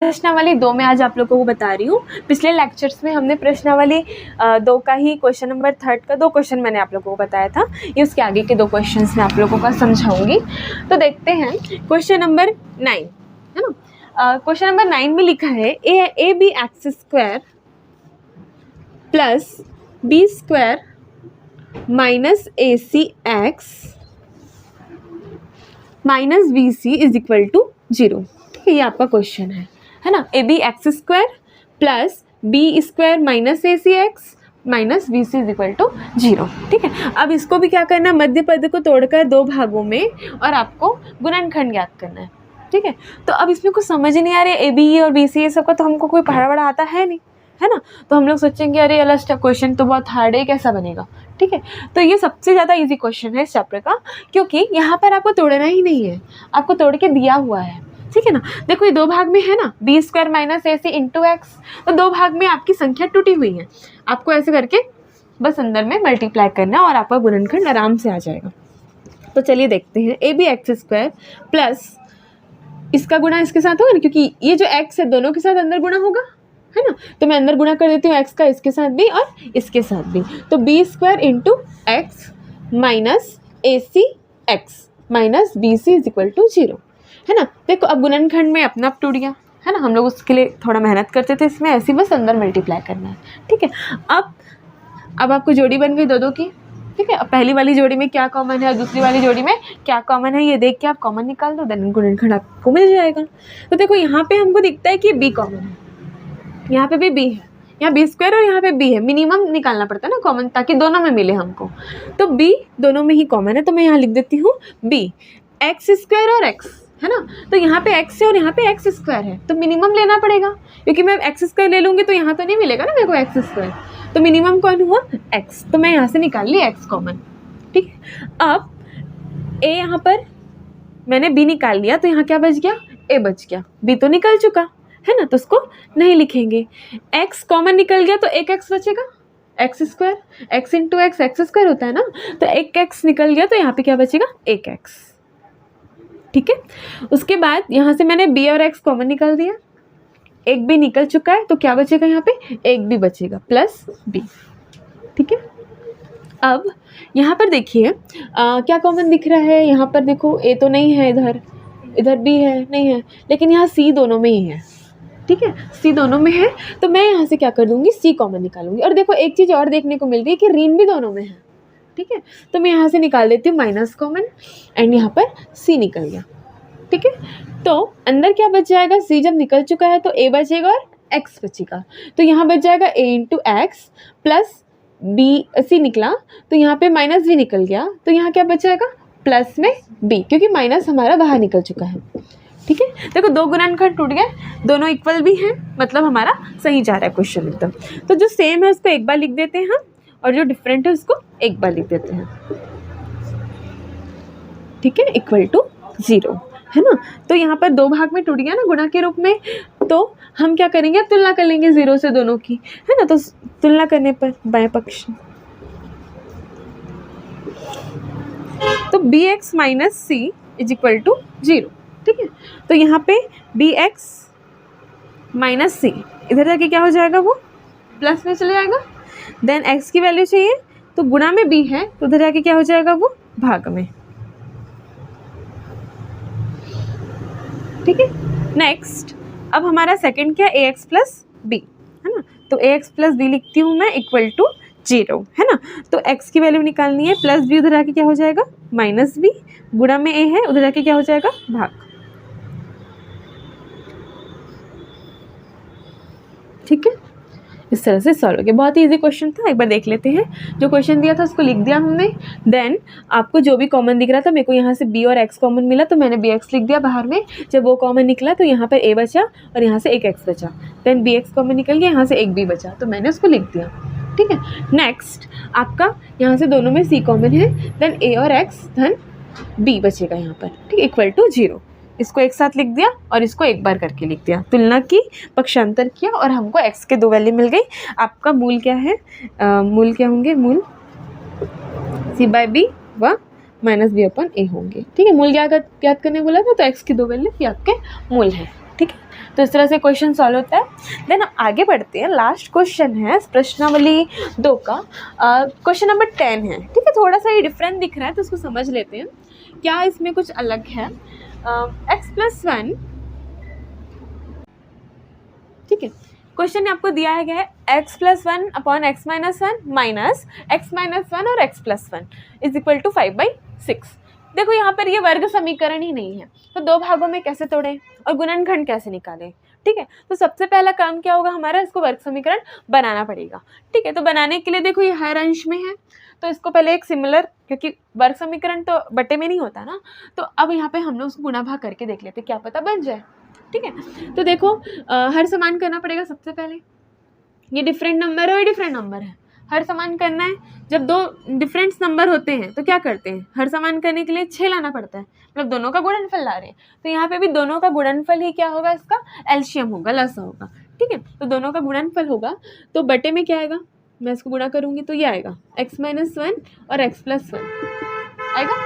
प्रश्नावली 2 में आज आप लोगों को बता रही हूँ। पिछले लेक्चर्स में हमने प्रश्नावली 2 का ही क्वेश्चन नंबर 3 का 2 क्वेश्चन मैंने आप लोगों को बताया था। ये उसके आगे के 2 क्वेश्चंस मैं आप लोगों का समझाऊंगी। तो देखते हैं क्वेश्चन नंबर 9, है ना। क्वेश्चन नंबर 9 में लिखा है A B X square plus B square minus A C X minus B C is equal to 0। ठीक है, ये आपका क्वेश्चन है ना। A B X square plus B square minus A C X minus B C is equal to 0। ठीक है, अब इसको भी क्या करना है, मध्य पद को तोड़कर 2 भागों में और आपको गुणनखंड ज्ञात करना है। ठीक है, तो अब इसमें कुछ समझ नहीं आ रहा है, ए बी और बी सी ये सब का तो हमको कोई पढ़ा बड़ा आता है नहीं, है ना। तो हम लोग सोचेंगे अरे अलग क्वेश्चन तो बहुत हार्ड है, कैसा बनेगा। ठीक है, तो ये सबसे ज़्यादा इजी क्वेश्चन है इस चैप्टर का, क्योंकि यहाँ पर आपको तोड़ना ही नहीं है, आपको तोड़ के दिया हुआ है। ठीक है ना, देखो ये 2 भाग में है ना, B square minus A C into x, तो 2 भाग में आपकी संख्या टूटी हुई है। आपको ऐसे करके बस अंदर में मल्टीप्लाई करना और आपका गुणनखंड आराम से आ जाएगा। तो चलिए देखते हैं, A B X square plus इसका गुणा इसके साथ होगा ना, क्योंकि ये जो एक्स है दोनों के साथ अंदर गुणा होगा, है ना। तो मैं अंदर गुणा कर देती हूँ एक्स का इसके साथ भी और इसके साथ भी। तो B square into X minus A C X minus B C is equal to 0, है ना। देखो अब गुणनखंड में अपना आप टूट गया, है ना। हम लोग उसके लिए थोड़ा मेहनत करते थे, इसमें ऐसे बस अंदर मल्टीप्लाई करना है। ठीक है, अब आपको जोड़ी बन गई 2-2 की। ठीक है, अब पहली वाली जोड़ी में क्या कॉमन है और दूसरी वाली जोड़ी में क्या कॉमन है, ये देख के आप कॉमन निकाल दो, देन गुणनखंड आपको मिल जाएगा। तो देखो यहाँ पे हमको दिखता है कि बी कॉमन है, यहाँ पे भी बी है, यहाँ बी स्क्वायर और यहाँ पे बी है। मिनिमम निकालना पड़ता है ना कॉमन, ताकि दोनों में मिले हमको। तो बी दोनों में ही कॉमन है, तो मैं यहाँ लिख देती हूँ बी एक्स स्क्वायर और एक्स, है ना। तो यहाँ पे एक्स है और यहाँ पे एक्स स्क्वायर है, तो मिनिमम लेना पड़ेगा, क्योंकि मैं एक्स स्क्वायर ले लूँगी तो यहाँ तो नहीं मिलेगा ना मेरे को एक्स स्क्वायर। तो मिनिमम कौन हुआ, एक्स, तो मैं यहाँ से निकाल ली एक्स कॉमन। ठीक है, अब ए यहाँ पर मैंने बी निकाल लिया, तो यहाँ क्या बच गया, ए बच गया। बी तो निकल चुका है ना, तो उसको नहीं लिखेंगे। एक्स कॉमन निकल गया तो एक एक्स बचेगा, x square, x into x x square होता है ना, तो एक एक्स निकल गया, तो यहाँ पे क्या बचेगा, एक एक्स। ठीक है, उसके बाद यहाँ से मैंने बी और एक्स कॉमन निकाल दिया, एक बी निकल चुका है, तो क्या बचेगा यहाँ पे, एक बी बचेगा प्लस बी। ठीक है, अब यहाँ पर देखिए क्या कॉमन दिख रहा है, यहाँ पर देखो ए तो नहीं है, इधर बी है नहीं है, लेकिन यहाँ सी दोनों में ही है। ठीक है, सी दोनों में है, तो मैं यहाँ से क्या कर दूँगी, सी कॉमन निकालूंगी। और देखो एक चीज़ और देखने को मिल रही है कि ऋण भी दोनों में है। ठीक है, तो मैं यहाँ से निकाल देती हूँ माइनस कॉमन, एंड यहाँ पर सी निकल गया। ठीक है, तो अंदर क्या बच जाएगा, सी जब निकल चुका है तो ए बचेगा और एक्स बचेगा, तो यहाँ बच जाएगा ए इंटू एक्स प्लस बी, सी निकला तो यहाँ पे माइनस भी निकल गया, तो यहाँ क्या बच जाएगा, प्लस में बी, क्योंकि माइनस हमारा बाहर निकल चुका है। ठीक है, देखो 2 गुणनखंड टूट गए, दोनों इक्वल भी हैं, मतलब हमारा सही जा रहा है क्वेश्चन एकदम। तो जो सेम है उसको एक बार लिख देते हैं हम, और जो डिफरेंट है उसको एक बार लिख देते हैं। ठीक है, इक्वल टू 0, है ना। तो यहाँ पर 2 भाग में टूट गया ना गुणा के रूप में, तो हम क्या करेंगे, तुलना कर लेंगे 0 से दोनों की, है ना। तो तुलना करने पर बाएं पक्ष, तो B X minus C is equal to 0। ठीक है, तो यहाँ पे बी एक्स माइनस सी इधर जाके क्या हो जाएगा, वो प्लस में चले जाएगा। देन एक्स की वैल्यू चाहिए, तो गुणा में बी है, तो उधर जाके क्या हो जाएगा, वो भाग में। ठीक है, नेक्स्ट अब हमारा सेकंड क्या, ए एक्स प्लस बी, है ना। तो ए एक्स प्लस बी लिखती हूँ मैं इक्वल टू 0, है ना। तो एक्स की वैल्यू निकालनी है, प्लस बी उधर जाके क्या हो जाएगा, माइनस बी, गुणा में ए है, उधर जाके क्या हो जाएगा, भाग। ठीक है, इस तरह से सॉल्व हो गया। बहुत ही इजी क्वेश्चन था, एक बार देख लेते हैं। जो क्वेश्चन दिया था उसको लिख दिया हमने, देन आपको जो भी कॉमन दिख रहा था, मेरे को यहाँ से बी और एक्स कॉमन मिला, तो मैंने बी एक्स लिख दिया बाहर में। जब वो कॉमन निकला तो यहाँ पर ए बचा और यहाँ से एक एक्स बचा, देन बी एक्स कॉमन निकल गया, यहाँ से एक बी बचा, तो मैंने उसको लिख दिया। ठीक है, नेक्स्ट आपका यहाँ से दोनों में सी कॉमन है, देन ए और एक्स, देन बी बचेगा यहाँ पर। ठीक है, इक्वल टू 0, इसको एक साथ लिख दिया और इसको एक बार करके लिख दिया, तुलना की, पक्षांतर किया, और हमको x के 2 वैल्यू मिल गई। आपका मूल क्या है, मूल क्या होंगे, मूल c बाय बी व माइनस बी अपन ए होंगे। ठीक है, मूल क्या याद करने बोला था, तो x की 2 वैल्यू ये आपके मूल है। ठीक है, तो इस तरह से क्वेश्चन सॉल्व होता है। देन आगे बढ़ते हैं, लास्ट क्वेश्चन है प्रश्नावली 2 का, क्वेश्चन नंबर 10 है। ठीक है, थोड़ा सा ये डिफरेंट दिख रहा है तो उसको समझ लेते हैं, क्या इसमें कुछ अलग है। x+1, ठीक है, क्वेश्चन आपको दिया गया है x+1 upon x - 1 minus x - 1 और x+1 इज इक्वल टू 5/6। देखो यहाँ पर ये वर्ग समीकरण ही नहीं है, तो दो भागों में कैसे तोड़ें और गुणनखंड कैसे निकालें। ठीक है, तो सबसे पहला काम क्या होगा हमारा, इसको वर्ग समीकरण बनाना पड़ेगा। ठीक है, तो बनाने के लिए देखो ये हर अंश में है, तो इसको पहले एक सिमिलर, क्योंकि वर्ग समीकरण तो बटे में नहीं होता ना, तो अब यहाँ पे हम लोग उसको गुणा भाग करके देख लेते, क्या पता बन जाए। ठीक है, तो देखो हर समान करना पड़ेगा सबसे पहले, ये डिफरेंट नंबर है और ये डिफरेंट नंबर है, हर समान करना है। जब दो डिफरेंट नंबर होते हैं तो क्या करते हैं, हर समान करने के लिए 6 लाना पड़ता है, मतलब दोनों का गुणनफल ला रहे हैं, तो यहाँ पे भी दोनों का गुणनफल ही क्या होगा, इसका एलसीएम होगा, लसा होगा। ठीक है, तो दोनों का गुणनफल होगा, तो बटे में क्या आएगा, मैं इसको गुणा करूँगी तो ये आएगा x - 1 और x+1 आएगा।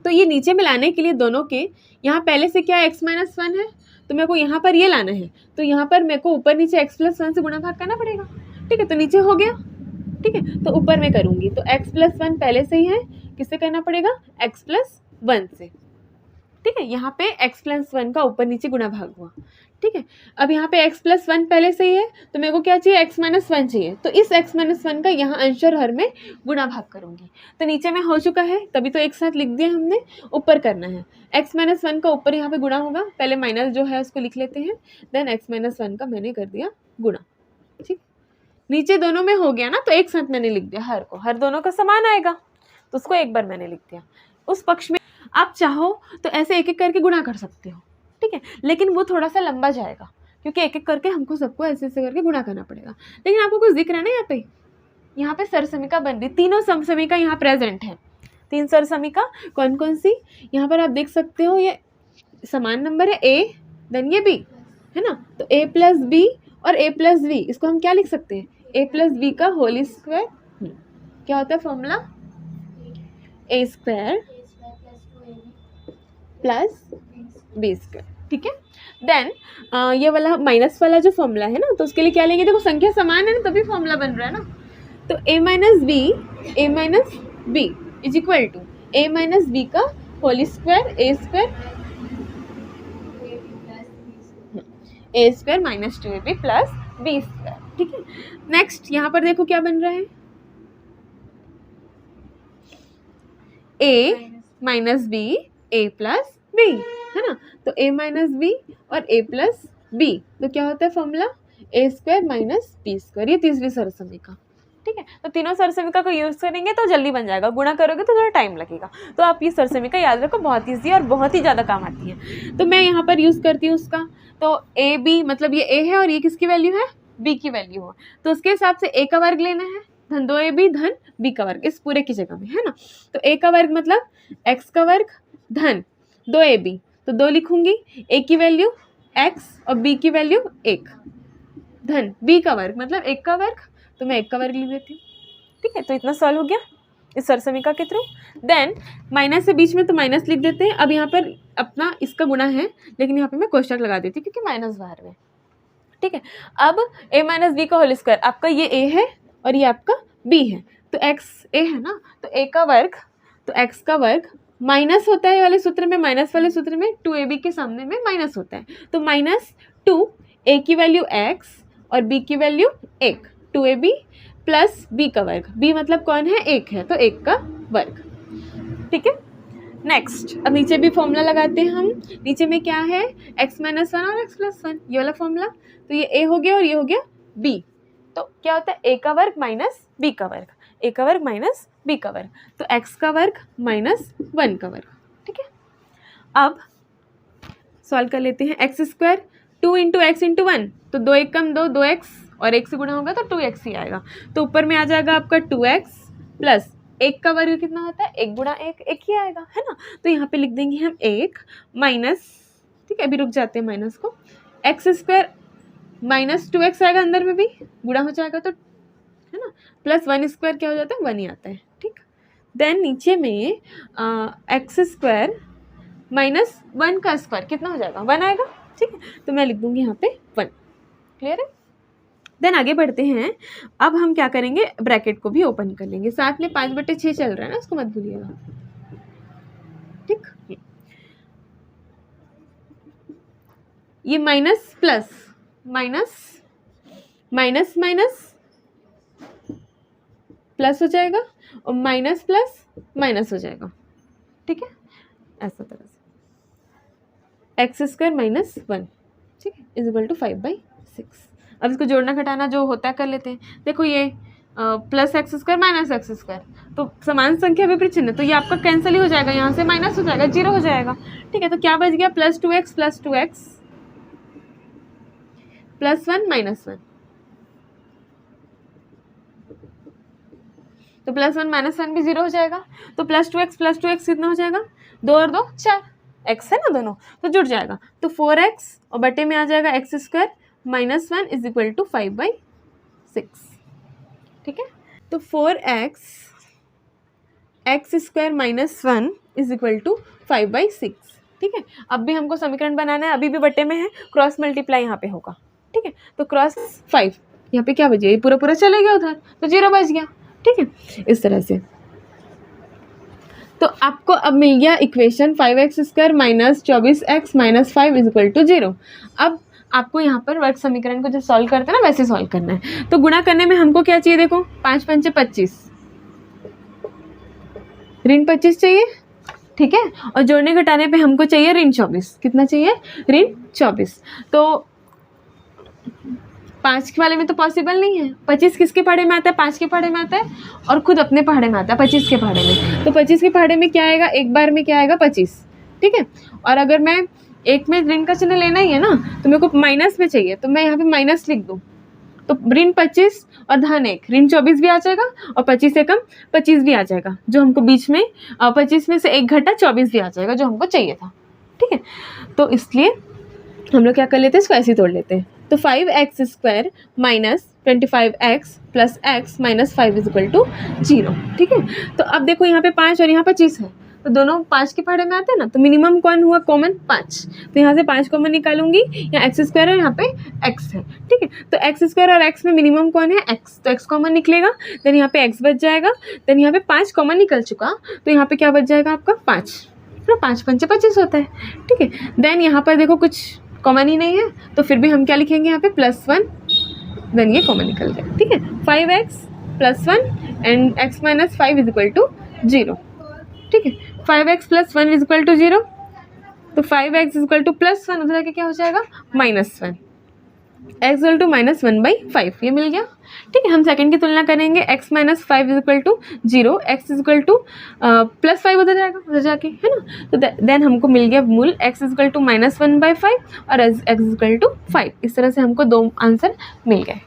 तो ये नीचे में लाने के लिए दोनों के, यहाँ पहले से क्या x - 1 है, तो मेरे को यहाँ पर ये लाना है, तो यहाँ पर मेरे को ऊपर नीचे x+1 से गुणा भाग करना पड़ेगा। ठीक है, तो नीचे हो गया। ठीक है, तो ऊपर में करूँगी तो x+1 पहले से ही है, किससे करना पड़ेगा, x+1 से। ठीक है, यहाँ पे x+1 का ऊपर नीचे गुणा भाग हुआ। ठीक है, अब यहाँ पे x+1 पहले से ही है, तो मेरे को क्या चाहिए, x - 1 चाहिए, तो इस x - 1 का यहाँ अंश और हर में गुणा भाग करूँगी, तो नीचे में हो चुका है, तभी तो एक साथ लिख दिया हमने, ऊपर करना है। x - 1 का ऊपर यहाँ पे गुणा होगा, पहले माइनस जो है उसको लिख लेते हैं, देन x - 1 का मैंने कर दिया गुणा। ठीक, नीचे दोनों में हो गया ना, तो एक साथ मैंने लिख दिया हर को, हर दोनों का समान आएगा, तो उसको एक बार मैंने लिख दिया। उस पक्ष में आप चाहो तो ऐसे एक एक करके गुणा कर सकते हो। ठीक है, लेकिन वो थोड़ा सा लंबा जाएगा, क्योंकि एक एक करके हमको सबको ऐसे ऐसे करके गुणा करना पड़ेगा। लेकिन आपको कुछ दिख रहा है ना, यहाँ पे सरसमिका बन रही, तीनों समसमिका यहाँ प्रेजेंट है। 3 सरसमिका कौन कौन सी, यहाँ पर आप देख सकते हो, ये समान नंबर है a, देन ये b है ना, तो a+b और a+v, इसको हम क्या लिख सकते हैं, a+b का होल स्क्वायर, क्या होता है फॉर्मूला, a² प्लस b²। ठीक है, देन ये वाला माइनस वाला जो फॉर्मूला है ना, तो उसके लिए क्या लेंगे, देखो संख्या समान है ना, तभी फॉर्मूला बन रहा है ना, तो a - b is equal to a - b का whole square, a² minus 2ab plus b²। ठीक है, नेक्स्ट यहाँ पर देखो क्या बन रहा है, a - b a plus b है ना, तो a - b और a प्लस b, तो क्या होता है फॉर्मूला, a² माइनस b², ये तीसरी सरसमिका। ठीक है, तो तीनों सरसमिका को यूज़ करेंगे तो जल्दी बन जाएगा, गुणा करोगे तो थोड़ा टाइम लगेगा, तो आप ये सरसमिका याद रखो, बहुत ईजी और बहुत ही ज़्यादा काम आती है। तो मैं यहाँ पर यूज़ करती हूँ उसका, तो a b मतलब ये a है और ये किसकी वैल्यू है, b की वैल्यू हो, तो उसके हिसाब से a का वर्ग लेना है, धन 2ab धन b का वर्ग, इस पूरे की जगह में है ना, तो a का वर्ग मतलब x का वर्ग धन 2ab, तो 2 लिखूंगी, a की वैल्यू x और b की वैल्यू 1, धन b का वर्ग मतलब 1 का वर्ग, तो मैं 1 का वर्ग लिख देती हूँ। ठीक है, तो इतना सॉल्व हो गया इस सरसमिका के थ्रू। देन माइनस से बीच में तो माइनस लिख देते हैं, अब यहाँ पर अपना इसका गुणा है, लेकिन यहाँ पे मैं कोष्टक लगा देती हूँ क्योंकि माइनस बाहर में। ठीक है, अब a - b का होल स्क्वायर, आपका ये a है और ये आपका b है, तो x a है ना, तो a का वर्ग, तो x का वर्ग माइनस होता है वाले सूत्र में, माइनस वाले सूत्र में 2ab के सामने में माइनस होता है, तो -2 a की वैल्यू x और b की वैल्यू 1, 2ab प्लस b का वर्ग, b मतलब कौन है, 1 है, तो 1 का वर्ग। ठीक है, नेक्स्ट अब नीचे भी फॉर्मूला लगाते हैं हम, नीचे में क्या है, x - 1 और x+1, ये वाला फॉर्मूला, तो ये a हो गया और ये हो गया b, तो क्या होता है a का वर्ग माइनस b का वर्ग, a का वर्ग माइनस b का वर्ग, तो x का वर्ग माइनस 1 का वर्ग। ठीक है, अब सॉल्व कर लेते हैं, x² 2 × x × 1, तो 2 1 कम 2, 2x और 1 से गुणा होगा तो 2x ही आएगा, तो ऊपर में आ जाएगा आपका 2x प्लस 1 का वर्ग कितना होता है, 1 × 1 1 ही आएगा है ना, तो यहाँ पे लिख देंगे हम 1 माइनस, ठीक है अभी रुक जाते हैं माइनस को, x² माइनस 2x आएगा, अंदर में भी गुणा हो जाएगा तो है ना, प्लस 1² क्या हो जाता है, 1 ही आता है। ठीक, देन नीचे में x² माइनस 1 का स्क्वायर कितना हो जाएगा, 1 आएगा, ठीक है, तो मैं लिख दूंगी यहाँ पे 1। क्लियर है? देन आगे बढ़ते हैं। अब हम क्या करेंगे, ब्रैकेट को भी ओपन कर लेंगे, साथ में 5/6 चल रहा है ना, उसको मत भूलिएगा। ठीक, ये minus plus minus minus minus plus हो जाएगा और माइनस प्लस माइनस हो जाएगा। ठीक है, ऐसा तरह से x² - 1, ठीक है, इज इक्वल टू 5/6। अब इसको जोड़ना घटाना जो होता है कर लेते हैं। देखो ये +x² - x², तो समान संख्या विपरीत चिन्ह, तो ये आपका कैंसिल ही हो जाएगा, यहाँ से माइनस हो जाएगा, 0 हो जाएगा। ठीक है, तो क्या बच गया, +2x + 2x +1 - 1, तो +1 - 1 भी 0 हो जाएगा। तो +2x + 2x कितना हो जाएगा, 2 और 2 4, x है ना दोनों, तो जुड़ जाएगा। तो 4x और बटे में आ जाएगा x² - 1 इज इक्वल टू 5/6। ठीक है, तो 4x x² - 1 is equal to 5/6। ठीक है, अब भी हमको समीकरण बनाना है, अभी भी बटे में है, क्रॉस मल्टीप्लाई यहाँ पे होगा। ठीक है, तो क्रॉस 5 यहाँ पे क्या बच गया, ये पूरा पूरा चले गया उधर, तो 0 बच गया। ठीक है, इस तरह से तो आपको अब मिल गया equation 5x² - 24x - 5 is equal to 0। अब आपको यहाँ पर वर्ग समीकरण को जो सॉल्व करते हैं ना वैसे सॉल्व करना है। तो गुणा करने में हमको क्या चाहिए, देखो 5 × 5 = 25, ऋण 25 चाहिए। ठीक है, और जोड़ने घटाने पे हमको चाहिए ऋण 24। कितना चाहिए, ऋण 24। तो 5 के वाले में तो पॉसिबल नहीं है, 25 किसके पहाड़े में आता है, 5 के पहाड़े में आता है, और खुद अपने पहाड़े में आता है 25 के पहाड़े में। तो 25 के पहाड़े में क्या आएगा, एक बार में क्या आएगा 25। ठीक है, और अगर मैं एक में ऋण का चिन्ह लेना ही है ना, तो मेरे को माइनस में चाहिए, तो मैं यहाँ पे माइनस लिख दूँ, तो ऋण 25 और धन 1, ऋण 24 भी आ जाएगा, और 25 से कम 25 भी आ जाएगा, जो हमको बीच में 25 में से 1 घटा 24 भी आ जाएगा, जो हमको चाहिए था। ठीक है, तो इसलिए हम लोग क्या कर लेते हैं, इसको ऐसे ही तोड़ लेते हैं। तो 5x² - 25x + x - 5 is equal to 0। ठीक है, तो अब देखो यहाँ पे 5 और यहाँ 25 है, तो दोनों 5 के पहाड़े में आते हैं ना, तो मिनिमम कौन हुआ, कॉमन 5। तो यहाँ से 5 कॉमन निकालूंगी, यहाँ x² है, यहाँ पे x है। ठीक है, तो x² और x में मिनिमम कौन है, x, तो x कॉमन निकलेगा, देन यहाँ पे x बच जाएगा, देन यहाँ पे 5 कॉमन निकल चुका, तो यहाँ पे क्या बच जाएगा आपका 5, ना 5 × 5 = 25 होता है। ठीक है, देन यहाँ पर देखो कुछ कॉमन ही नहीं है, तो फिर भी हम क्या लिखेंगे यहाँ पे +1, देन ये कॉमन निकल गया। ठीक है, 5x + 1 and x - 5 is equal to 0। ठीक है, 5x + 1 इज इक्वल टू 0, तो 5x इज इक्वल टू +1, उधर आके क्या हो जाएगा -1, x इक्वल टू -1/5, ये मिल गया। ठीक है, हम सेकंड की तुलना करेंगे, x - 5 is equal to 0, x is equal to +5 उधर जाएगा, उधर जाके, है ना, तो देन हमको मिल गया मूल x इज इक्वल टू -1/5 और x इज इक्वल टू 5। इस तरह से हमको 2 आंसर मिल गए।